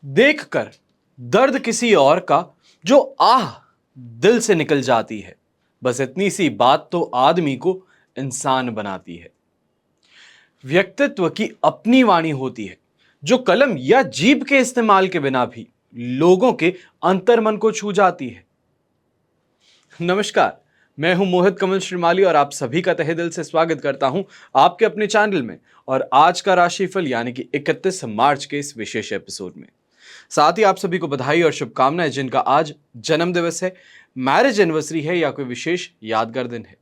देखकर दर्द किसी और का जो आह दिल से निकल जाती है, बस इतनी सी बात तो आदमी को इंसान बनाती है। व्यक्तित्व की अपनी वाणी होती है जो कलम या जीभ के इस्तेमाल के बिना भी लोगों के अंतर्मन को छू जाती है। नमस्कार, मैं हूं मोहित कमल श्रीमाली और आप सभी का तहे दिल से स्वागत करता हूं आपके अपने चैनल में और आज का राशिफल यानी कि 31 मार्च के इस विशेष एपिसोड में। साथ ही आप सभी को बधाई और शुभकामनाएं जिनका आज जन्म दिवस है, मैरिज एनिवर्सरी है या कोई विशेष यादगार दिन है।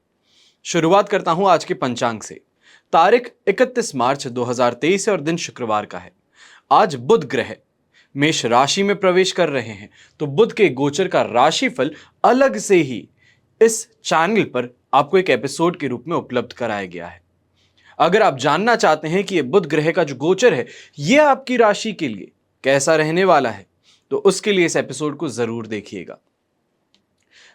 शुरुआत करता हूं आज के पंचांग से। तारीख 31 मार्च 2023 है और दिन शुक्रवार का है। आज बुध ग्रह मेष राशि में प्रवेश कर रहे हैं, तो बुध के गोचर का राशिफल अलग से ही इस चैनल पर आपको एक एपिसोड के रूप में उपलब्ध कराया गया है। अगर आप जानना चाहते हैं कि यह बुध ग्रह का जो गोचर है यह आपकी राशि के लिए कैसा रहने वाला है, तो उसके लिए इस एपिसोड को जरूर देखिएगा।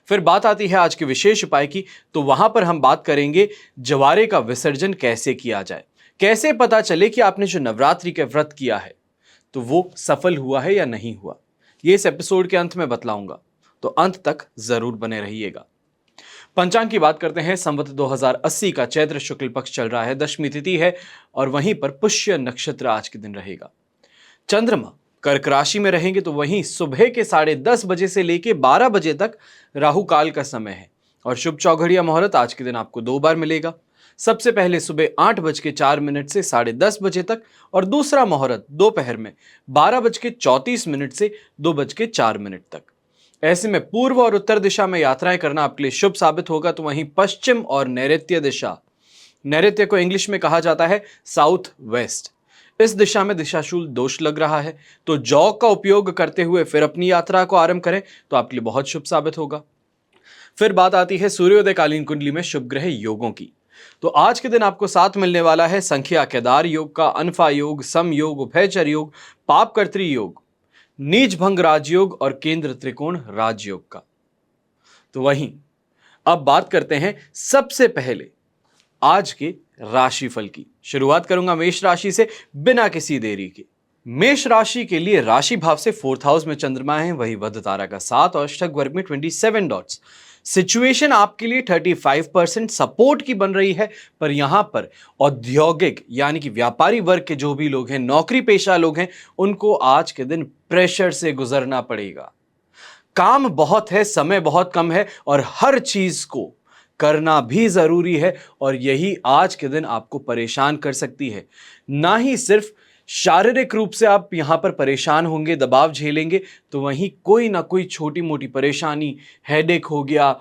फिर बात आती है आज के विशेष उपाय की, तो वहां पर हम बात करेंगे जवारे का विसर्जन कैसे किया जाए, कैसे पता चले कि आपने जो नवरात्रि के व्रत किया है तो वो सफल हुआ है या नहीं हुआ। ये इस एपिसोड के अंत में बतलाऊंगा, तो अंत तक जरूर बने रहिएगा। पंचांग की बात करते हैं। संवत 2080 का चैत्र शुक्ल पक्ष चल रहा है, दशमी तिथि है और वहीं पर पुष्य नक्षत्र आज के दिन रहेगा। चंद्रमा कर्क राशि में रहेंगे, तो वहीं सुबह के 10:30 बजे से लेके 12 बजे तक राहु काल का समय है और शुभ चौघड़िया मुहूर्त आज के दिन आपको 2 बार मिलेगा। सबसे पहले सुबह 8:04 से 10:30 बजे तक और दूसरा मुहूर्त दोपहर में 12:34 से 2:04 तक। ऐसे में पूर्व और उत्तर दिशा में यात्राएं करना आपके लिए शुभ साबित होगा। तो वहीं पश्चिम और नैऋत्य दिशा, नैऋत्य को इंग्लिश में कहा जाता है साउथ वेस्ट, इस दिशा में दिशाशूल दोष लग रहा है, तो जौक का उपयोग करते हुए फिर अपनी यात्रा को आरंभ करें तो आपके लिए बहुत शुभ साबित होगा। फिर बात आती है सूर्योदयकालीन कुंडली में शुभ ग्रह योगों की। तो आज के दिन आपको साथ मिलने वाला है संख्या केदार योग का, अनफा योग, सम योग, उभयचर योग, पापकर्त्री योग, नीच भंग राजयोग और केंद्र त्रिकोण राजयोग का। तो वहीं अब बात करते हैं सबसे पहले आज के राशिफल की। शुरुआत करूंगा मेष राशि से बिना किसी देरी के। मेष राशि के लिए राशि भाव से 4th हाउस में चंद्रमा है, वही वध तारा का 7 और अष्टक वर्ग में 27 डॉट्स। सिचुएशन आपके लिए 35% सपोर्ट की बन रही है, पर यहां पर औद्योगिक यानी कि व्यापारी वर्ग के जो भी लोग हैं, नौकरी पेशा लोग हैं, उनको आज के दिन प्रेशर से गुजरना पड़ेगा। काम बहुत है, समय बहुत कम है और हर चीज को करना भी जरूरी है और यही आज के दिन आपको परेशान कर सकती है। ना ही सिर्फ शारीरिक रूप से आप यहां पर परेशान होंगे, दबाव झेलेंगे, तो वहीं कोई ना कोई छोटी मोटी परेशानी, हेडेक हो गया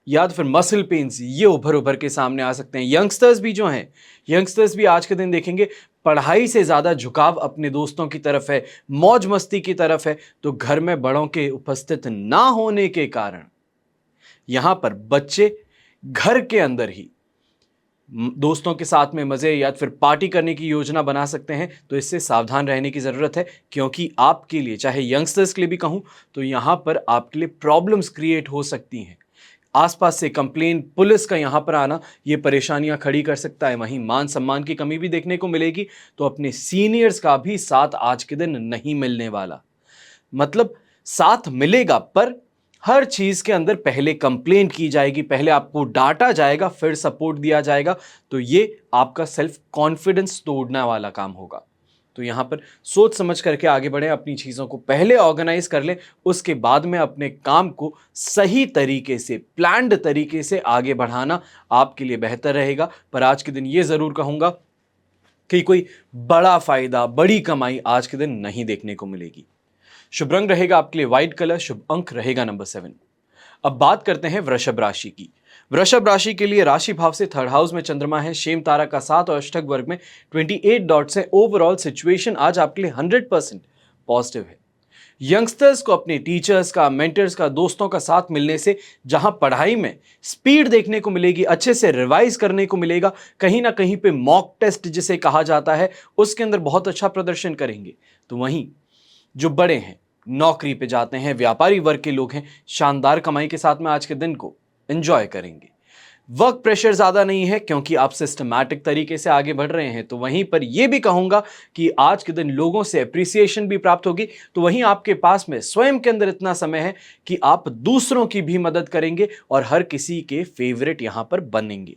या तो फिर मसल पेन्स, ये उभर के सामने आ सकते हैं। यंगस्टर्स भी जो हैं, यंगस्टर्स भी आज के दिन देखेंगे पढ़ाई से ज्यादा झुकाव अपने दोस्तों की तरफ है, मौज मस्ती की तरफ है, तो घर में बड़ों के उपस्थित ना होने के कारण यहां पर बच्चे घर के अंदर ही दोस्तों के साथ में मजे या फिर पार्टी करने की योजना बना सकते हैं। तो इससे सावधान रहने की जरूरत है, क्योंकि आपके लिए, चाहे यंगस्टर्स के लिए भी कहूं, तो यहां पर आपके लिए प्रॉब्लम्स क्रिएट हो सकती हैं। आसपास से कंप्लेन, पुलिस का यहां पर आना, ये परेशानियां खड़ी कर सकता है। वहीं मान सम्मान की कमी भी देखने को मिलेगी, तो अपने सीनियर्स का भी साथ आज के दिन नहीं मिलने वाला। मतलब साथ मिलेगा, पर हर चीज के अंदर पहले कंप्लेंट की जाएगी, पहले आपको डांटा जाएगा, फिर सपोर्ट दिया जाएगा। तो ये आपका सेल्फ कॉन्फिडेंस तोड़ने वाला काम होगा। तो यहां पर सोच समझ करके आगे बढ़े, अपनी चीजों को पहले ऑर्गेनाइज कर लें, उसके बाद में अपने काम को सही तरीके से, प्लान्ड तरीके से आगे बढ़ाना आपके लिए बेहतर रहेगा। पर आज के दिन ये जरूर कहूंगा कि कोई बड़ा फायदा, बड़ी कमाई आज के दिन नहीं देखने को मिलेगी। शुभ रंग रहेगा आपके लिए व्हाइट कलर, शुभ अंक रहेगा नंबर 7। अब बात करते हैं वृषभ राशि की। वृषभ राशि के लिए राशि भाव से 3rd हाउस में चंद्रमा है, शेम तारा का 7 और अष्टक वर्ग में 28 डॉट्स है। ओवरऑल सिचुएशन आज आपके लिए 100% पॉजिटिव है। यंगस्टर्स को अपने टीचर्स का, मेंटर्स का, दोस्तों का साथ मिलने से जहां पढ़ाई में स्पीड देखने को मिलेगी, अच्छे से रिवाइज करने को मिलेगा, कहीं ना कहीं पे मॉक टेस्ट जिसे कहा जाता है उसके अंदर बहुत अच्छा प्रदर्शन करेंगे। तो वहीं जो बड़े हैं, नौकरी पे जाते हैं, व्यापारी वर्ग के लोग हैं, शानदार कमाई के साथ में आज के दिन को एंजॉय करेंगे। वर्क प्रेशर ज़्यादा नहीं है क्योंकि आप सिस्टमैटिक तरीके से आगे बढ़ रहे हैं। तो वहीं पर यह भी कहूँगा कि आज के दिन लोगों से एप्रिसिएशन भी प्राप्त होगी। तो वहीं आपके पास में स्वयं के अंदर इतना समय है कि आप दूसरों की भी मदद करेंगे और हर किसी के फेवरेट यहाँ पर बनेंगे।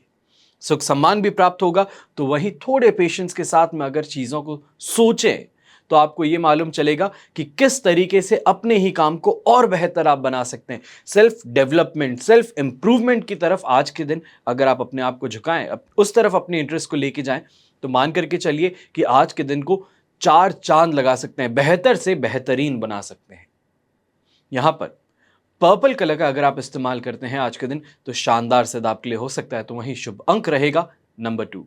सुख सम्मान भी प्राप्त होगा। तो वहीं थोड़े पेशेंस के साथ में अगर चीज़ों को सोचें तो आपको यह मालूम चलेगा कि किस तरीके से अपने ही काम को और बेहतर आप बना सकते हैं। सेल्फ डेवलपमेंट, सेल्फ इंप्रूवमेंट की तरफ आज के दिन अगर आप अपने आप को झुकाएं, उस तरफ अपने इंटरेस्ट को लेके जाएं, तो मान करके चलिए कि आज के दिन को 4 चांद लगा सकते हैं, बेहतर से बेहतरीन बना सकते हैं। यहां पर पर्पल कलर का अगर आप इस्तेमाल करते हैं आज के दिन तो शानदार सिद्ध आपके लिए हो सकता है। तो वहीं शुभ अंक रहेगा नंबर 2।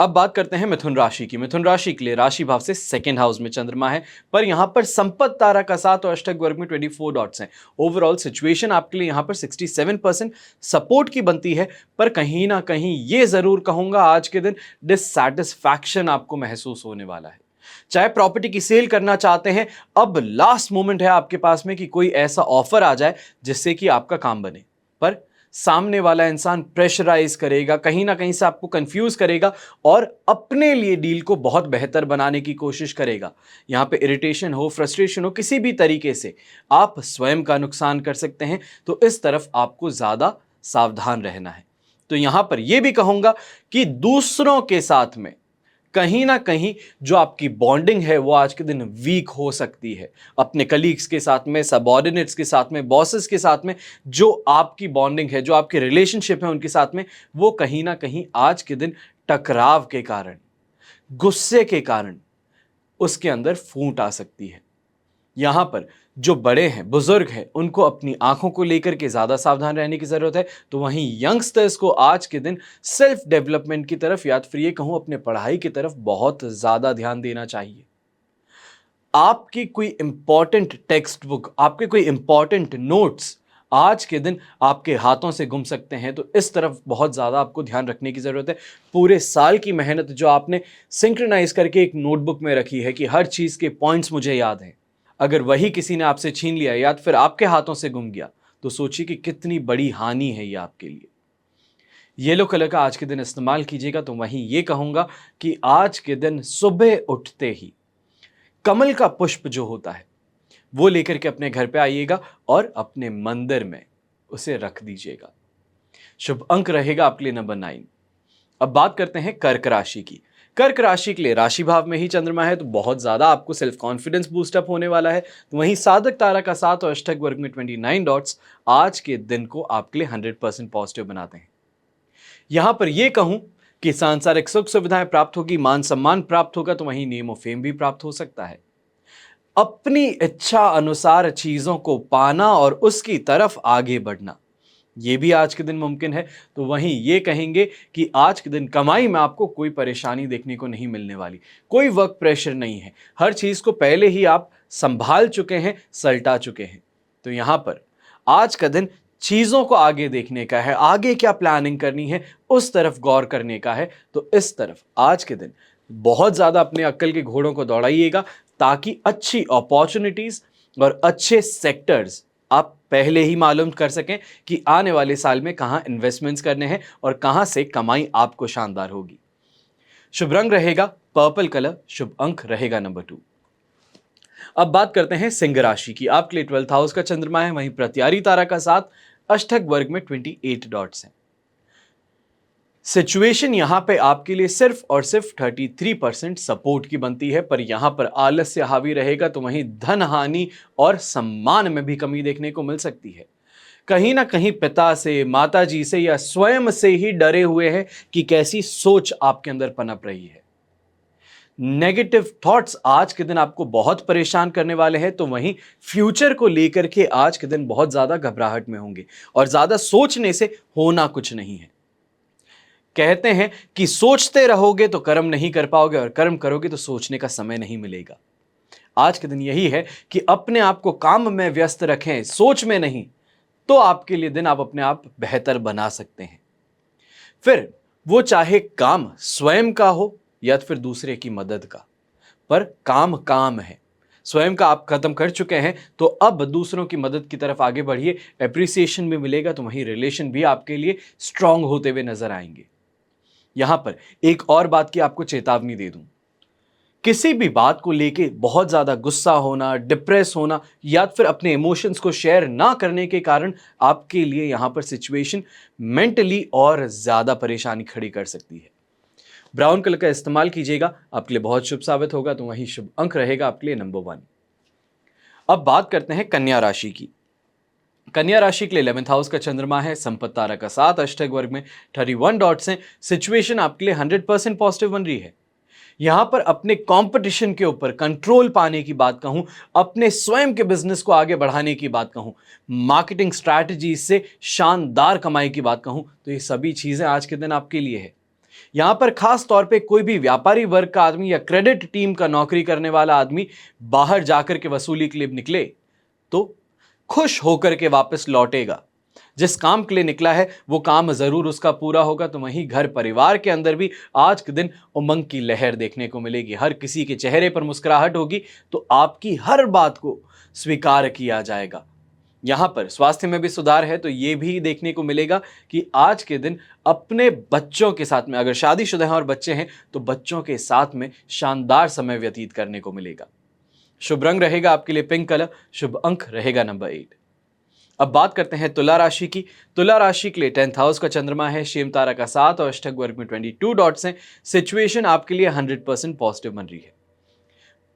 अब बात करते हैं मिथुन राशि की। मिथुन राशि के लिए राशि भाव से सेकंड हाउस में चंद्रमा है, पर यहां पर संपत्ति तारा का साथ और अष्टक वर्ग में 24 डॉट्स हैं। ओवरऑल सिचुएशन आपके लिए यहां पर 67% सपोर्ट की बनती है, पर कहीं ना कहीं ये जरूर कहूंगा आज के दिन डिससैटिस्फैक्शन आपको महसूस होने वाला है। चाहे प्रॉपर्टी की सेल करना चाहते हैं, अब लास्ट मोमेंट है आपके पास में कि कोई ऐसा ऑफर आ जाए जिससे कि आपका काम बने, पर सामने वाला इंसान प्रेशराइज करेगा, कहीं ना कहीं से आपको कंफ्यूज करेगा और अपने लिए डील को बहुत बेहतर बनाने की कोशिश करेगा। यहां पे इरिटेशन हो, फ्रस्ट्रेशन हो, किसी भी तरीके से आप स्वयं का नुकसान कर सकते हैं। तो इस तरफ आपको ज्यादा सावधान रहना है। तो यहां पर यह भी कहूंगा कि दूसरों के साथ में कहीं ना कहीं जो आपकी बॉन्डिंग है वो आज के दिन वीक हो सकती है। अपने कलीग्स के साथ में, सबऑर्डिनेट्स के साथ में, बॉसेस के साथ में जो आपकी बॉन्डिंग है, जो आपके रिलेशनशिप है उनके साथ में, वो कहीं ना कहीं आज के दिन टकराव के कारण, गुस्से के कारण उसके अंदर फूट आ सकती है। यहां पर जो बड़े हैं, बुजुर्ग हैं, उनको अपनी आंखों को लेकर के ज्यादा सावधान रहने की जरूरत है। तो वहीं यंगस्टर्स को आज के दिन सेल्फ डेवलपमेंट की तरफ या फिर ये कहूं अपने पढ़ाई की तरफ बहुत ज्यादा ध्यान देना चाहिए। आपकी कोई इंपॉर्टेंट टेक्स्ट बुक, आपके कोई इंपॉर्टेंट नोट्स आज के दिन आपके हाथों से गुम सकते हैं। तो इस तरफ बहुत ज्यादा आपको ध्यान रखने की जरूरत है। पूरे साल की मेहनत जो आपने सिंक्रोनाइज करके एक नोटबुक में रखी है कि हर चीज के पॉइंट्स मुझे याद हैं, अगर वही किसी ने आपसे छीन लिया या फिर आपके हाथों से गुम गया तो सोचिए कि कितनी बड़ी हानि है ये आपके लिए। येलो कलर का आज के दिन इस्तेमाल कीजिएगा। तो वहीं ये कहूंगा कि आज के दिन सुबह उठते ही कमल का पुष्प जो होता है वो लेकर के अपने घर पे आइएगा और अपने मंदिर में उसे रख दीजिएगा। शुभ अंक रहेगा आपके लिए नंबर 9। अब बात करते हैं कर्क राशि की। कर्क राशि के लिए राशि भाव में ही चंद्रमा है, तो बहुत ज्यादा आपको सेल्फ कॉन्फिडेंस बूस्ट अप होने वाला है। तो वहीं साधक तारा का साथ और अष्टक वर्ग में 29 डॉट्स आज के दिन को आपके लिए 100% पॉजिटिव बनाते हैं। यहां पर यह कहूं कि सांसारिक सुख सुविधाएं प्राप्त होगी, मान सम्मान प्राप्त होगा, तो वहीं नेम ऑफ फेम भी प्राप्त हो सकता है। अपनी इच्छा अनुसार चीजों को पाना और उसकी तरफ आगे बढ़ना, ये भी आज के दिन मुमकिन है। तो वहीं ये कहेंगे कि आज के दिन कमाई में आपको कोई परेशानी देखने को नहीं मिलने वाली, कोई वर्क प्रेशर नहीं है। हर चीज को पहले ही आप संभाल चुके हैं, सल्टा चुके हैं। तो यहां पर आज का दिन चीजों को आगे देखने का है, आगे क्या प्लानिंग करनी है उस तरफ गौर करने का है। तो इस तरफ आज के दिन बहुत ज्यादा अपने अक्ल के घोड़ों को दौड़ाइएगा ताकि अच्छी अपॉर्चुनिटीज और अच्छे सेक्टर्स आप पहले ही मालूम कर सकें कि आने वाले साल में कहां इन्वेस्टमेंट्स करने हैं और कहां से कमाई आपको शानदार होगी। शुभ रंग रहेगा पर्पल कलर, शुभ अंक रहेगा नंबर 2। अब बात करते हैं सिंह राशि की। आपके लिए 12th हाउस का चंद्रमा है, वहीं प्रत्यारी तारा का साथ अष्टक वर्ग में 28 डॉट्स हैं। सिचुएशन यहां पे आपके लिए सिर्फ और सिर्फ 33% सपोर्ट की बनती है, पर यहां पर आलस्य हावी रहेगा। तो वहीं धन हानि और सम्मान में भी कमी देखने को मिल सकती है। कहीं ना कहीं पिता से, माताजी से या स्वयं से ही डरे हुए हैं कि कैसी सोच आपके अंदर पनप रही है। नेगेटिव थॉट्स आज के दिन आपको बहुत परेशान करने वाले हैं। तो वहीं फ्यूचर को लेकर के आज के दिन बहुत ज्यादा घबराहट में होंगे और ज्यादा सोचने से होना कुछ नहीं है। कहते हैं कि सोचते रहोगे तो कर्म नहीं कर पाओगे और कर्म करोगे तो सोचने का समय नहीं मिलेगा। आज के दिन यही है कि अपने आप को काम में व्यस्त रखें, सोच में नहीं, तो आपके लिए दिन आप अपने आप बेहतर बना सकते हैं। फिर वो चाहे काम स्वयं का हो या फिर दूसरे की मदद का, पर काम काम है। स्वयं का आप खत्म कर चुके हैं तो अब दूसरों की मदद की तरफ आगे बढ़िए, एप्रिसिएशन भी मिलेगा तो वहीं रिलेशन भी आपके लिए स्ट्रांग होते हुए नजर आएंगे। यहां पर एक और बात की आपको चेतावनी दे दूं, किसी भी बात को लेके बहुत ज्यादा गुस्सा होना, डिप्रेस होना या फिर अपने इमोशंस को शेयर ना करने के कारण आपके लिए यहां पर सिचुएशन मेंटली और ज्यादा परेशानी खड़ी कर सकती है। ब्राउन कलर का इस्तेमाल कीजिएगा, आपके लिए बहुत शुभ साबित होगा, तो वहीं शुभ अंक रहेगा आपके लिए नंबर 1। अब बात करते हैं कन्या राशि की। कन्या राशि के लिए 11th हाउस का चंद्रमा है, संपत्ति तारा का 7 अष्टक वर्ग में 31 डॉट्स हैं। सिचुएशन आपके लिए 100% पॉजिटिव बन रही है। यहां पर अपने कंपटीशन के ऊपर कंट्रोल पाने की बात कहूं, अपने स्वयं के बिजनेस को आगे बढ़ाने की बात कहूं, मार्केटिंग स्ट्रैटेजी से शानदार कमाई की बात कहूं, तो ये सभी चीजें आज के दिन आपके लिए है। यहां पर खास तौर पे कोई भी व्यापारी वर्ग का आदमी या क्रेडिट टीम का नौकरी करने वाला आदमी बाहर जाकर के वसूली के लिए निकले तो खुश होकर के वापस लौटेगा। जिस काम के लिए निकला है वो काम जरूर उसका पूरा होगा, तो वहीं घर परिवार के अंदर भी आज के दिन उमंग की लहर देखने को मिलेगी। हर किसी के चेहरे पर मुस्कुराहट होगी, तो आपकी हर बात को स्वीकार किया जाएगा। यहां पर स्वास्थ्य में भी सुधार है, तो यह भी देखने को मिलेगा कि आज के दिन अपने बच्चों के साथ में, अगर शादीशुदा हैं और बच्चे हैं तो बच्चों के साथ में शानदार समय व्यतीत करने को मिलेगा। शुभ रंग रहेगा आपके लिए पिंक कलर, शुभ अंक रहेगा नंबर 8। अब बात करते हैं तुला राशि की। तुला राशि के लिए 10th हाउस का चंद्रमा है, शेम तारा का 7 और अष्टक वर्ग में 22 डॉट्स हैं। सिचुएशन आपके लिए 100% पॉजिटिव बन रही है।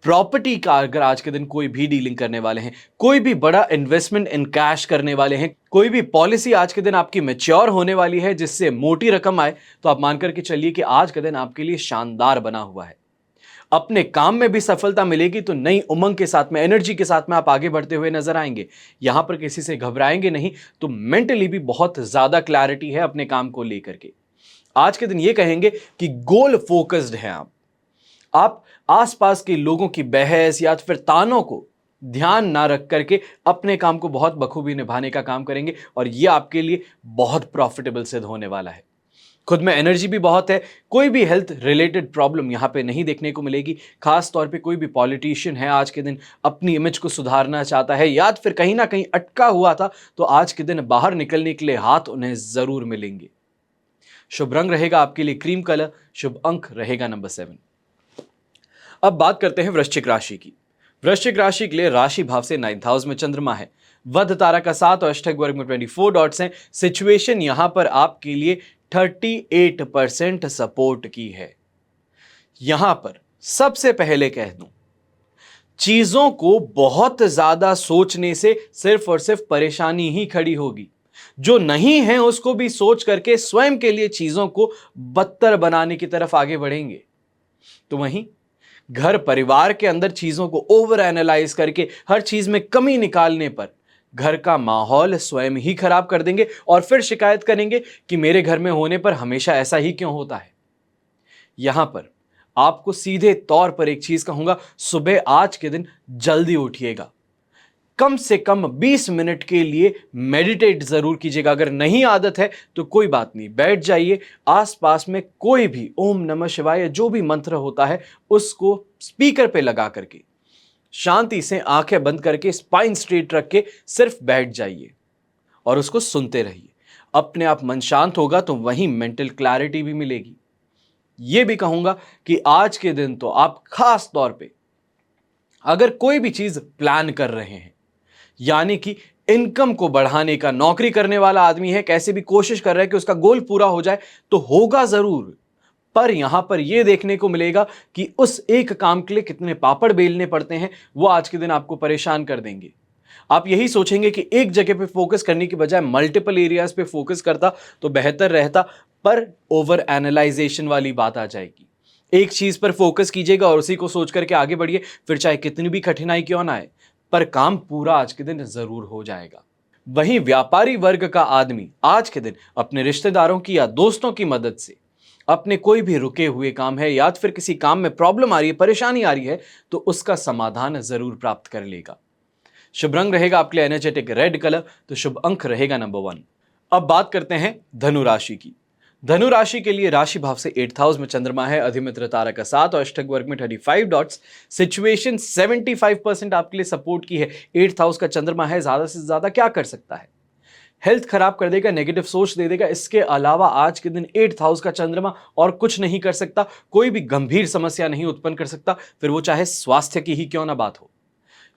प्रॉपर्टी का अगर आज के दिन कोई भी डीलिंग करने वाले हैं, कोई भी बड़ा इन्वेस्टमेंट इन कैश करने वाले हैं, कोई भी पॉलिसी आज के दिन आपकी मैच्योर होने वाली है जिससे मोटी रकम आए, तो आप मानकर के चलिए कि आज का दिन आपके लिए शानदार बना हुआ है। अपने काम में भी सफलता मिलेगी, तो नई उमंग के साथ में, एनर्जी के साथ में आप आगे बढ़ते हुए नजर आएंगे। यहां पर किसी से घबराएंगे नहीं, तो मेंटली भी बहुत ज्यादा क्लैरिटी है अपने काम को लेकर के। आज के दिन ये कहेंगे कि गोल फोकस्ड हैं आप आसपास के लोगों की बहस या फिर तानों को ध्यान ना रख करके अपने काम को बहुत बखूबी निभाने का काम करेंगे, और यह आपके लिए बहुत प्रॉफिटेबल सिद्ध होने वाला है। खुद में एनर्जी भी बहुत है, कोई भी हेल्थ रिलेटेड प्रॉब्लम यहां पे नहीं देखने को मिलेगी। खास तौर पे कोई भी पॉलिटिशियन है आज के दिन अपनी इमेज को सुधारना चाहता है या फिर कहीं ना कहीं अटका हुआ था, तो आज के दिन बाहर निकलने के लिए हाथ उन्हें जरूर मिलेंगे। शुभ रंग रहेगा आपके लिए क्रीम कलर, शुभ अंक रहेगा नंबर 7। अब बात करते हैं वृश्चिक राशि की। वृश्चिक राशि के लिए राशि भाव से 9th हाउस में चंद्रमा है, वध तारा का 7 और अष्टक वर्ग में 24 डॉट्स हैं। सिचुएशन यहां पर आपके लिए 38% सपोर्ट की है। यहां पर सबसे पहले कह दूं, चीजों को बहुत ज्यादा सोचने से सिर्फ और सिर्फ परेशानी ही खड़ी होगी। जो नहीं है उसको भी सोच करके स्वयं के लिए चीजों को बदतर बनाने की तरफ आगे बढ़ेंगे। तो वहीं घर परिवार के अंदर चीजों को ओवर एनालाइज करके हर चीज में कमी निकालने पर घर का माहौल स्वयं ही खराब कर देंगे और फिर शिकायत करेंगे कि मेरे घर में होने पर हमेशा ऐसा ही क्यों होता है। यहां पर आपको सीधे तौर पर एक चीज कहूंगा, सुबह आज के दिन जल्दी उठिएगा, कम से कम 20 मिनट के लिए मेडिटेट जरूर कीजिएगा। अगर नहीं आदत है तो कोई बात नहीं, बैठ जाइए, आसपास में कोई भी ओम नमः शिवाय जो भी मंत्र होता है उसको स्पीकर पे लगा करके शांति से आंखें बंद करके स्पाइन स्ट्रेट रख के सिर्फ बैठ जाइए और उसको सुनते रहिए। अपने आप मन शांत होगा तो वहीं मेंटल क्लैरिटी भी मिलेगी। यह भी कहूंगा कि आज के दिन तो आप खास तौर पे अगर कोई भी चीज प्लान कर रहे हैं, यानी कि इनकम को बढ़ाने का, नौकरी करने वाला आदमी है, कैसे भी कोशिश कर रहा है कि उसका गोल पूरा हो जाए, तो होगा जरूर, पर यहां पर यह देखने को मिलेगा कि उस एक काम के लिए कितने पापड़ बेलने पड़ते हैं, वो आज के दिन आपको परेशान कर देंगे। आप यही सोचेंगे कि एक जगह पे फोकस करने की बजाय मल्टीपल एरियाज पे फोकस करता तो बेहतर रहता, पर ओवर एनालाइजेशन वाली बात आ जाएगी। एक चीज पर फोकस कीजिएगा और उसी को सोच करके आगे बढ़िए, फिर चाहे कितनी भी कठिनाई क्यों ना आए, पर काम पूरा आज के दिन जरूर हो जाएगा। वहीं व्यापारी वर्ग का आदमी आज के दिन अपने रिश्तेदारों की या दोस्तों की मदद से अपने कोई भी रुके हुए काम है या फिर किसी काम में प्रॉब्लम आ रही है, परेशानी आ रही है, तो उसका समाधान जरूर प्राप्त कर लेगा। शुभ रंग रहेगा आपके लिए एनर्जेटिक रेड कलर, तो शुभ अंक रहेगा नंबर 1। अब बात करते हैं धनु राशि की। धनु राशि के लिए राशि भाव से 8th हाउस में चंद्रमा है, अधिमित्र तारा का 7 और अष्टक वर्ग में 35 डॉट्स। सिचुएशन 75% आपके लिए सपोर्ट की है। 8th हाउस का चंद्रमा है, ज्यादा से ज्यादा क्या कर सकता है? हेल्थ खराब कर देगा, नेगेटिव सोच दे देगा। इसके अलावा आज के दिन 8th हाउस का चंद्रमा और कुछ नहीं कर सकता, कोई भी गंभीर समस्या नहीं उत्पन्न कर सकता, फिर वो चाहे स्वास्थ्य की ही क्यों ना बात हो।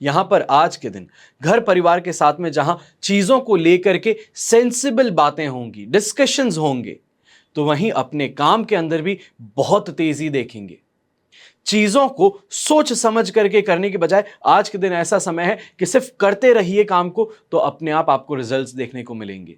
यहां पर आज के दिन घर परिवार के साथ में जहां चीजों को लेकर के सेंसिबल बातें होंगी, डिस्कशंस होंगे, तो वहीं अपने काम के अंदर भी बहुत तेजी देखेंगे। चीजों को सोच समझ करके करने के बजाय आज के दिन ऐसा समय है कि सिर्फ करते रहिए काम को, तो अपने आप आपको रिजल्ट्स देखने को मिलेंगे।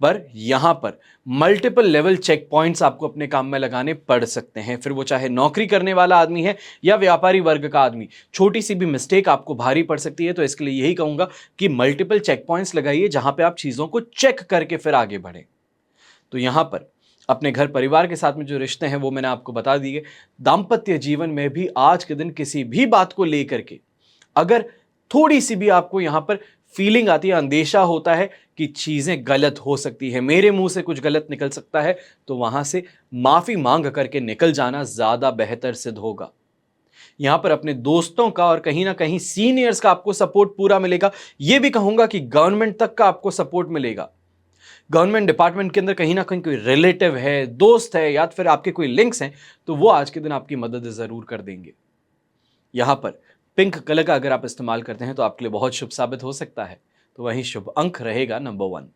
पर यहां पर मल्टीपल लेवल चेक पॉइंट्स आपको अपने काम में लगाने पड़ सकते हैं, फिर वो चाहे नौकरी करने वाला आदमी है या व्यापारी वर्ग का आदमी। छोटी सी भी मिस्टेक आपको भारी पड़ सकती है, तो इसके लिए यही कहूंगा कि मल्टीपल चेक पॉइंट्स लगाइए जहां पे आप चीजों को चेक करके फिर आगे बढ़े। तो यहां पर अपने घर परिवार के साथ में जो रिश्ते हैं वो मैंने आपको बता दिए। दाम्पत्य जीवन में भी आज के दिन किसी भी बात को लेकर के अगर थोड़ी सी भी आपको यहां पर फीलिंग आती है, अंदेशा होता है कि चीजें गलत हो सकती है, मेरे मुंह से कुछ गलत निकल सकता है, तो वहां से माफी मांग करके निकल जाना ज्यादा बेहतर सिद्ध होगा। यहां पर अपने दोस्तों का और कहीं ना कहीं सीनियर्स का आपको सपोर्ट पूरा मिलेगा। यह भी कहूंगा कि गवर्नमेंट तक का आपको सपोर्ट मिलेगा। गवर्नमेंट डिपार्टमेंट के अंदर कहीं ना कहीं कोई रिलेटिव है, दोस्त है, या फिर आपके कोई लिंक्स हैं, तो वो आज के दिन आपकी मदद जरूर कर देंगे। यहां पर पिंक कलर का अगर आप इस्तेमाल करते हैं तो आपके लिए बहुत शुभ साबित हो सकता है। तो वहीं शुभ अंक रहेगा नंबर 1।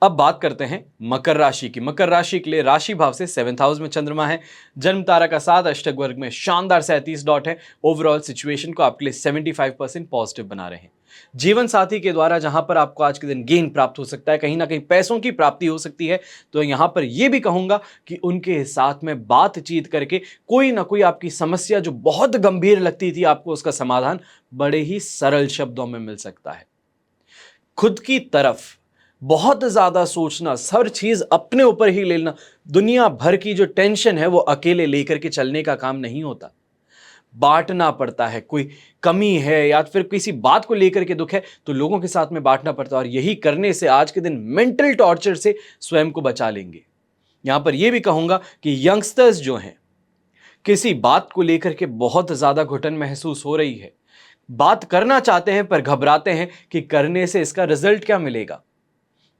अब बात करते हैं मकर राशि की। मकर राशि के लिए राशि भाव से 7th हाउस में चंद्रमा है, जन्म तारा का 7, अष्टक वर्ग में शानदार 37 डॉट है। ओवरऑल सिचुएशन को आपके लिए 75% पॉजिटिव बना रहे हैं। जीवन साथी के द्वारा जहां पर आपको आज के दिन गेन प्राप्त हो सकता है, कहीं ना कहीं पैसों की प्राप्ति हो सकती है, तो यहां पर यह भी कहूंगा कि उनके साथ में बातचीत करके कोई ना कोई आपकी समस्या जो बहुत गंभीर लगती थी आपको, उसका समाधान बड़े ही सरल शब्दों में मिल सकता है। खुद की तरफ बहुत ज्यादा सोचना, हर चीज अपने ऊपर ही लेना, दुनिया भर की जो टेंशन है वो अकेले लेकर के चलने का काम नहीं होता, बांटना पड़ता है। कोई कमी है या फिर किसी बात को लेकर के दुख है तो लोगों के साथ में बांटना पड़ता है, और यही करने से आज के दिन मेंटल टॉर्चर से स्वयं को बचा लेंगे। यहां पर यह भी कहूंगा कि यंगस्टर्स जो हैं, किसी बात को लेकर के बहुत ज्यादा घुटन महसूस हो रही है, बात करना चाहते हैं पर घबराते हैं कि करने से इसका रिजल्ट क्या मिलेगा,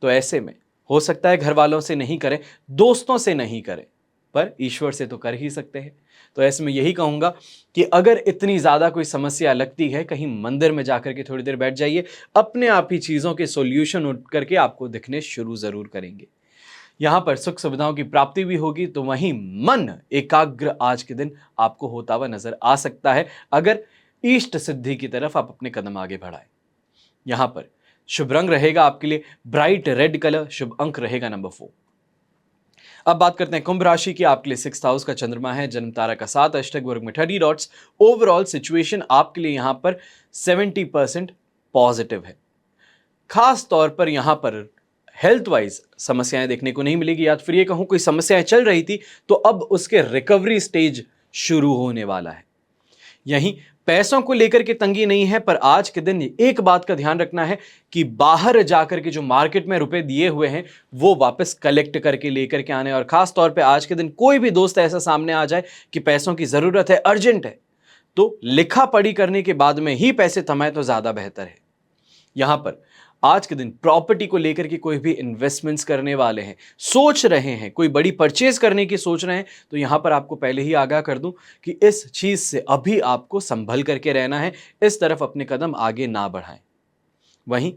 तो ऐसे में हो सकता है घर वालों से नहीं करें, दोस्तों से नहीं करें, पर ईश्वर से तो कर ही सकते हैं। तो ऐसे में यही कहूंगा कि अगर इतनी ज्यादा कोई समस्या लगती है, कहीं मंदिर में जाकर के थोड़ी देर बैठ जाइए, अपने आप ही चीजों के सॉल्यूशन उठ करके आपको दिखने शुरू जरूर करेंगे। यहां पर सुख सुविधाओं की प्राप्ति भी होगी, तो वहीं मन एकाग्र आज के दिन आपको होता हुआ नजर आ सकता है, अगर इष्ट सिद्धि की तरफ आप अपने कदम आगे बढ़ाएं। यहां पर शुभ रंग रहेगा आपके लिए ब्राइट रेड कलर, शुभ अंक रहेगा नंबर 4। अब बात करते हैं कुंभ राशि की। आपके लिए 6th हाउस का चंद्रमा है, जन्म तारा का 7, अष्टक वर्ग में 30 डॉट्स। ओवरऑल सिचुएशन आपके लिए यहां पर 70% पॉजिटिव है। खास तौर पर यहां पर हेल्थ वाइज समस्याएं देखने को नहीं मिलेगी, या फिर ये कहूं कोई समस्याएं चल रही थी तो अब उसके रिकवरी स्टेज शुरू होने वाला है। यहीं पैसों को लेकर के तंगी नहीं है, पर आज के दिन एक बात का ध्यान रखना है कि बाहर जाकर के जो मार्केट में रुपए दिए हुए हैं वो वापस कलेक्ट करके लेकर के आने। और खास तौर पे आज के दिन कोई भी दोस्त ऐसा सामने आ जाए कि पैसों की जरूरत है, अर्जेंट है, तो लिखा पढ़ी करने के बाद में ही पैसे थमाए तो ज्यादा बेहतर है। यहां पर आज के दिन प्रॉपर्टी को लेकर के कोई भी इन्वेस्टमेंट्स करने वाले हैं, सोच रहे हैं, कोई बड़ी परचेज करने की सोच रहे हैं, तो यहां पर आपको पहले ही आगाह कर दूं कि इस चीज से अभी आपको संभल करके रहना है, इस तरफ अपने कदम आगे ना बढ़ाएं। वहीं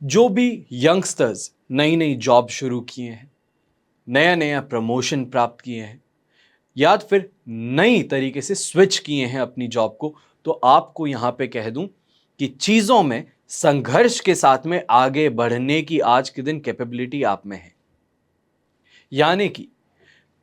जो भी यंगस्टर्स नई नई जॉब शुरू किए हैं, नया नया प्रमोशन प्राप्त किए हैं, या फिर नई तरीके से स्विच किए हैं अपनी जॉब को, तो आपको यहां पे कह दूं कि चीजों में संघर्ष के साथ में आगे बढ़ने की आज के दिन कैपेबिलिटी आप में है। यानी कि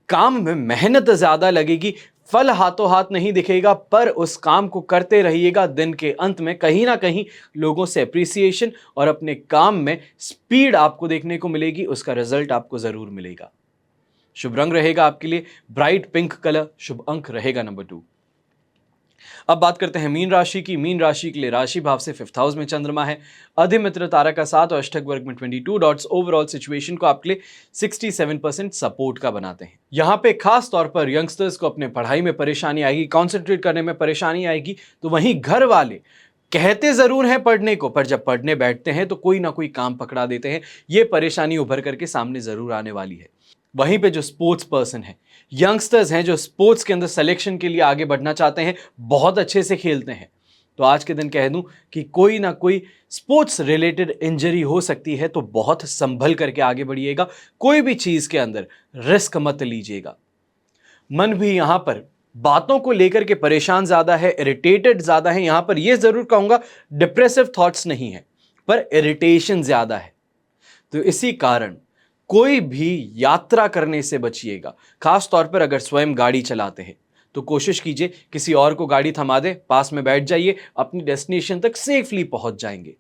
काम में मेहनत ज्यादा लगेगी, फल हाथों हाथ नहीं दिखेगा, पर उस काम को करते रहिएगा। दिन के अंत में कहीं ना कहीं लोगों से अप्रिसिएशन और अपने काम में स्पीड आपको देखने को मिलेगी, उसका रिजल्ट आपको जरूर मिलेगा। शुभ रंग रहेगा आपके लिए ब्राइट पिंक कलर, शुभ अंक रहेगा नंबर 2। अब बात करते हैं मीन राशि की। मीन राशि के लिए राशि भाव से 5th हाउस में चंद्रमा है, अधिमित्र तारा का 7 और अष्टक वर्ग में 22 डॉट्स ओवरऑल सिचुएशन को आपके लिए 67% सपोर्ट का बनाते हैं। यहाँ पे खास तौर पर यंगस्टर्स को अपने पढ़ाई में परेशानी आएगी, कॉन्सेंट्रेट करने में परेशानी आएगी। तो वहीं घर वाले कहते जरूर हैं पढ़ने को, पर जब पढ़ने बैठते हैं तो कोई ना कोई काम पकड़ा देते हैं। ये परेशानी उभर करके सामने जरूर आने वाली है। वहीं पे जो स्पोर्ट्स पर्सन है, यंगस्टर्स हैं जो स्पोर्ट्स के अंदर सिलेक्शन के लिए आगे बढ़ना चाहते हैं, बहुत अच्छे से खेलते हैं, तो आज के दिन कह दूं कि कोई ना कोई स्पोर्ट्स रिलेटेड इंजरी हो सकती है, तो बहुत संभल करके आगे बढ़िएगा। कोई भी चीज के अंदर रिस्क मत लीजिएगा। मन भी यहां पर बातों को लेकर के परेशान ज्यादा है, इरिटेटेड ज्यादा है। यहां पर यह जरूर कहूंगा डिप्रेसिव थॉट्स नहीं है, पर इरिटेशन ज्यादा है। तो इसी कारण कोई भी यात्रा करने से बचिएगा। खास तौर पर अगर स्वयं गाड़ी चलाते हैं तो कोशिश कीजिए किसी और को गाड़ी थमा दे, पास में बैठ जाइए, अपनी डेस्टिनेशन तक सेफली पहुंच जाएंगे।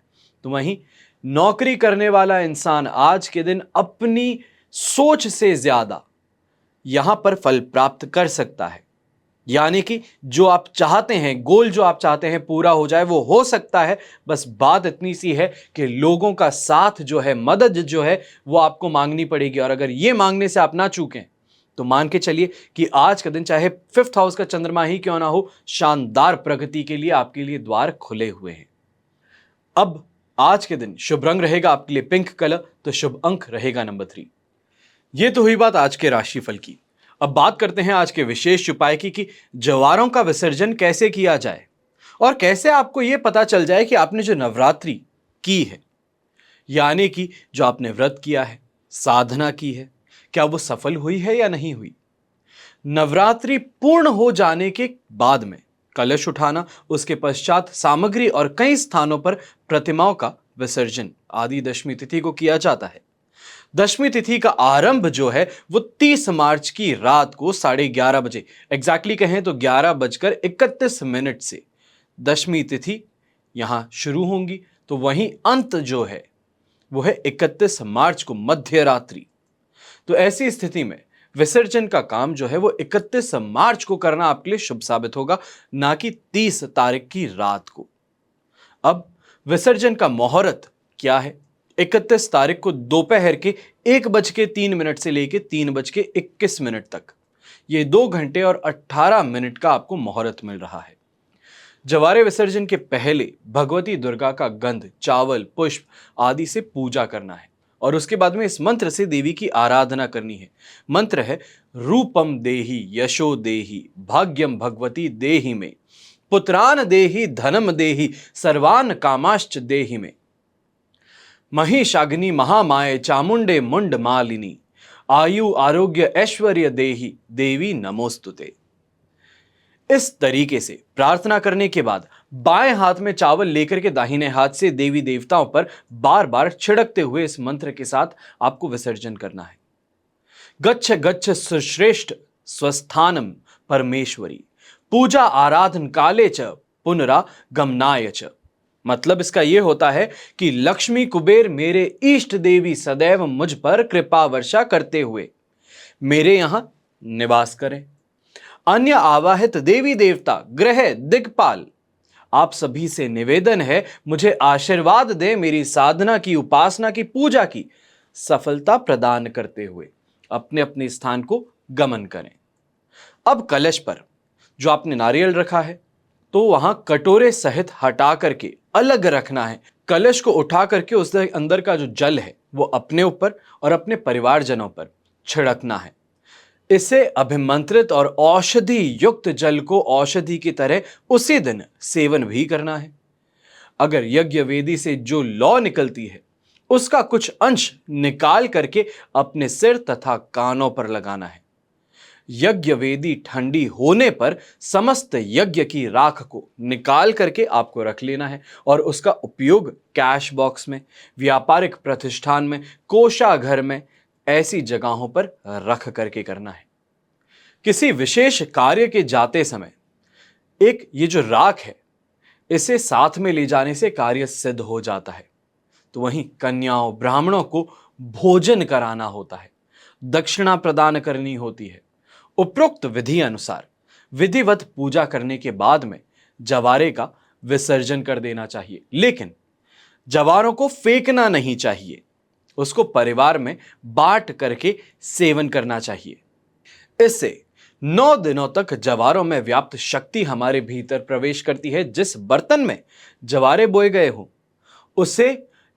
तो वहीं नौकरी करने वाला इंसान आज के दिन अपनी सोच से ज्यादा यहां पर फल प्राप्त कर सकता है। यानी कि जो आप चाहते हैं, गोल जो आप चाहते हैं पूरा हो जाए, वो हो सकता है। बस बात इतनी सी है कि लोगों का साथ जो है, मदद जो है, वो आपको मांगनी पड़ेगी। और अगर ये मांगने से आप ना चूकें तो मान के चलिए कि आज का दिन चाहे 5th हाउस का चंद्रमा ही क्यों ना हो, शानदार प्रगति के लिए आपके लिए द्वार खुले हुए हैं। अब आज के दिन शुभ रंग रहेगा आपके लिए पिंक कलर, तो शुभ अंक रहेगा नंबर 3। ये तो हुई बात आज के राशिफल की। अब बात करते हैं आज के विशेष उपाय की कि जवारों का विसर्जन कैसे किया जाए और कैसे आपको यह पता चल जाए कि आपने जो नवरात्रि की है, यानी कि जो आपने व्रत किया है, साधना की है, क्या वो सफल हुई है या नहीं हुई। नवरात्रि पूर्ण हो जाने के बाद में कलश उठाना, उसके पश्चात सामग्री और कई स्थानों पर प्रतिमाओं का विसर्जन आदि दशमी तिथि को किया जाता है। दशमी तिथि का आरंभ जो है वो 30 मार्च की रात को 11:30 बजे, एग्जैक्टली कहें तो 11:31 से दशमी तिथि यहां शुरू होंगी। तो वहीं अंत जो है वो है 31 मार्च को मध्य रात्रि। तो ऐसी स्थिति में विसर्जन का काम जो है वो 31 मार्च को करना आपके लिए शुभ साबित होगा, ना कि 30 तारीख की रात को। अब विसर्जन का मुहूर्त क्या है? 31 तारीख को दोपहर के 1:03 से लेकर 3:21 तक, ये 2 घंटे और 18 मिनट का आपको मुहूर्त मिल रहा है। जवारे विसर्जन के पहले भगवती दुर्गा का गंध, चावल, पुष्प आदि से पूजा करना है और उसके बाद में इस मंत्र से देवी की आराधना करनी है। मंत्र है रूपम देहि यशो देहि भाग्यम भगवती देहि में, पुत्रान देहि धनम देहि सर्वान कामाश्च देहि में, महिषाग्नि महामाये चामुंडे मुंड मालिनी, आयु आरोग्य ऐश्वर्य देहि देवी नमोस्तुते। इस तरीके से प्रार्थना करने के बाद बाएं हाथ में चावल लेकर के दाहिने हाथ से देवी देवताओं पर बार बार छिड़कते हुए इस मंत्र के साथ आपको विसर्जन करना है। गच्छ गच्छ सुश्रेष्ठ स्वस्थानम परमेश्वरी, पूजा आराधन काले च पुनरा गमनाय च। मतलब इसका यह होता है कि लक्ष्मी कुबेर मेरे इष्ट देवी सदैव मुझ पर कृपा वर्षा करते हुए मेरे यहां निवास करें। अन्य आवाहित देवी देवता ग्रह दिग्पाल आप सभी से निवेदन है, मुझे आशीर्वाद दें, मेरी साधना की, उपासना की, पूजा की सफलता प्रदान करते हुए अपने अपने स्थान को गमन करें। अब कलश पर जो आपने नारियल रखा है तो वहां कटोरे सहित हटा करके अलग रखना है। कलश को उठा करके उसके अंदर का जो जल है वो अपने ऊपर और अपने परिवारजनों पर छिड़कना है। इसे अभिमंत्रित और औषधि युक्त जल को औषधि की तरह उसी दिन सेवन भी करना है। अगर यज्ञ वेदी से जो लौ निकलती है उसका कुछ अंश निकाल करके अपने सिर तथा कानों पर लगाना है। यज्ञ वेदी ठंडी होने पर समस्त यज्ञ की राख को निकाल करके आपको रख लेना है और उसका उपयोग कैश बॉक्स में, व्यापारिक प्रतिष्ठान में, कोषाघर में, ऐसी जगहों पर रख करके करना है। किसी विशेष कार्य के जाते समय एक ये जो राख है इसे साथ में ले जाने से कार्य सिद्ध हो जाता है। तो वहीं कन्याओं, ब्राह्मणों को भोजन कराना होता है, दक्षिणा प्रदान करनी होती है। उपरोक्त विधि अनुसार विधिवत पूजा करने के बाद में जवारे का विसर्जन कर देना चाहिए, लेकिन जवारों को फेंकना नहीं चाहिए, उसको परिवार में बांट करके सेवन करना चाहिए। इससे 9 दिनों तक जवारों में व्याप्त शक्ति हमारे भीतर प्रवेश करती है। जिस बर्तन में जवारे बोए गए हों उसे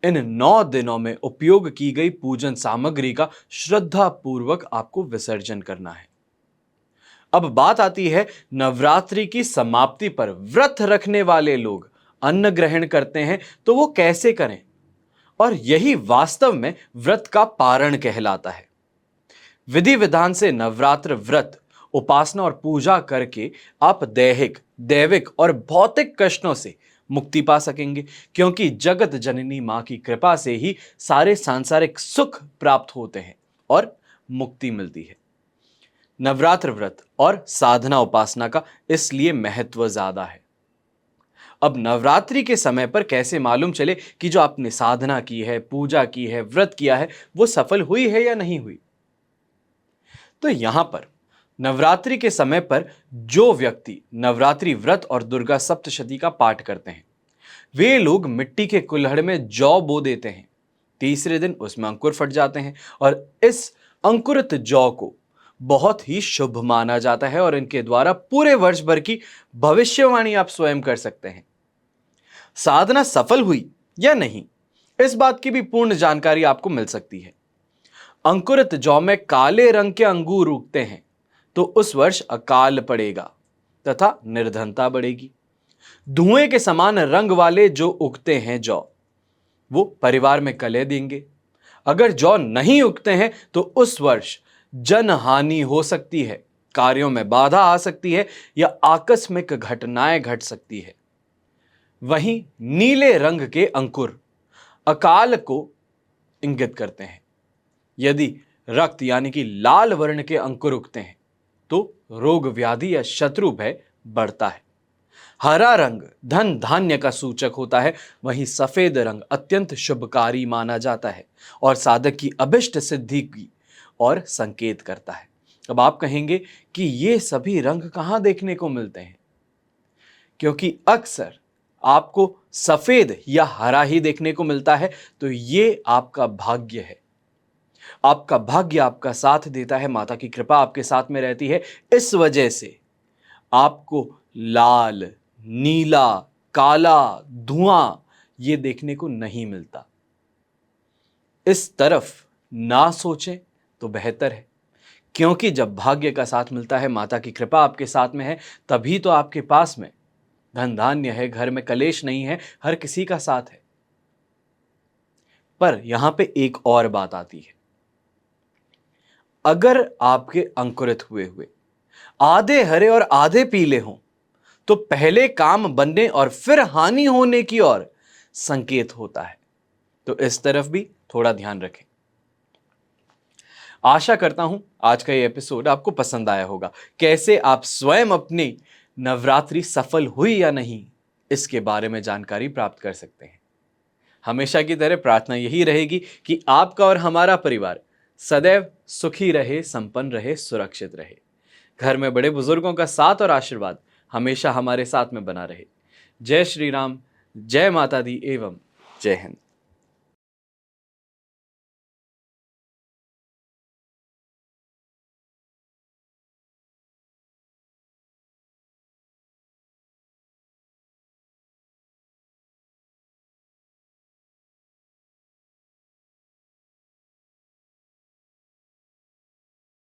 इन 9 दिनों में उपयोग की गई पूजन सामग्री का श्रद्धा पूर्वक आपको विसर्जन करना है। अब बात आती है नवरात्रि की समाप्ति पर व्रत रखने वाले लोग अन्न ग्रहण करते हैं, तो वो कैसे करें, और यही वास्तव में व्रत का पारण कहलाता है। विधि विधान से नवरात्र व्रत, उपासना और पूजा करके आप दैहिक, दैविक और भौतिक कष्टों से मुक्ति पा सकेंगे, क्योंकि जगत जननी मां की कृपा से ही सारे सांसारिक सुख प्राप्त होते हैं और मुक्ति मिलती है। नवरात्र व्रत और साधना उपासना का इसलिए महत्व ज्यादा है। अब नवरात्रि के समय पर कैसे मालूम चले कि जो आपने साधना की है, पूजा की है, व्रत किया है, वो सफल हुई है या नहीं हुई? तो यहां पर नवरात्रि के समय पर जो व्यक्ति नवरात्रि व्रत और दुर्गा सप्तशती का पाठ करते हैं, वे लोग मिट्टी के कुल्हड़ में जौ बो देते हैं। तीसरे दिन उसमें अंकुर फट जाते हैं और इस अंकुरित जौ को बहुत ही शुभ माना जाता है और इनके द्वारा पूरे वर्ष भर की भविष्यवाणी आप स्वयं कर सकते हैं। साधना सफल हुई या नहीं, इस बात की भी पूर्ण जानकारी आपको मिल सकती है। अंकुरित जौ में काले रंग के अंगूर उगते हैं तो उस वर्ष अकाल पड़ेगा तथा निर्धनता बढ़ेगी। धुएं के समान रंग वाले जो उगते हैं जौ, वो परिवार में कलह देंगे। अगर जौ नहीं उगते हैं तो उस वर्ष जन हानि हो सकती है, कार्यों में बाधा आ सकती है या आकस्मिक घटनाएं घट सकती है। वहीं नीले रंग के अंकुर अकाल को इंगित करते हैं। यदि रक्त यानी कि लाल वर्ण के अंकुर उगते हैं तो रोग व्याधि या शत्रु भय बढ़ता है। हरा रंग धन धान्य का सूचक होता है, वहीं सफेद रंग अत्यंत शुभकारी माना जाता है और साधक की अभिष्ट सिद्धि की और संकेत करता है। अब आप कहेंगे कि ये सभी रंग कहां देखने को मिलते हैं? क्योंकि अक्सर आपको सफेद या हरा ही देखने को मिलता है, तो ये आपका भाग्य है। आपका भाग्य आपका साथ देता है, माता की कृपा आपके साथ में रहती है। इस वजह से आपको लाल, नीला, काला, धुआं ये देखने को नहीं मिलता। इस तरफ ना सोचें तो बेहतर है, क्योंकि जब भाग्य का साथ मिलता है, माता की कृपा आपके साथ में है, तभी तो आपके पास में धन धान्य है, घर में कलेश नहीं है, हर किसी का साथ है। पर यहां पे एक और बात आती है। अगर आपके अंकुरित हुए हुए आधे हरे और आधे पीले हों तो पहले काम बनने और फिर हानि होने की ओर संकेत होता है। तो इस तरफ भी थोड़ा ध्यान रखें। आशा करता हूं आज का ये एपिसोड आपको पसंद आया होगा। कैसे आप स्वयं अपनी नवरात्रि सफल हुई या नहीं, इसके बारे में जानकारी प्राप्त कर सकते हैं। हमेशा की तरह प्रार्थना यही रहेगी कि आपका और हमारा परिवार सदैव सुखी रहे, संपन्न रहे, सुरक्षित रहे। घर में बड़े बुजुर्गों का साथ और आशीर्वाद हमेशा हमारे साथ में बना रहे। जय श्री राम, जय माता दी एवं जय हिंद।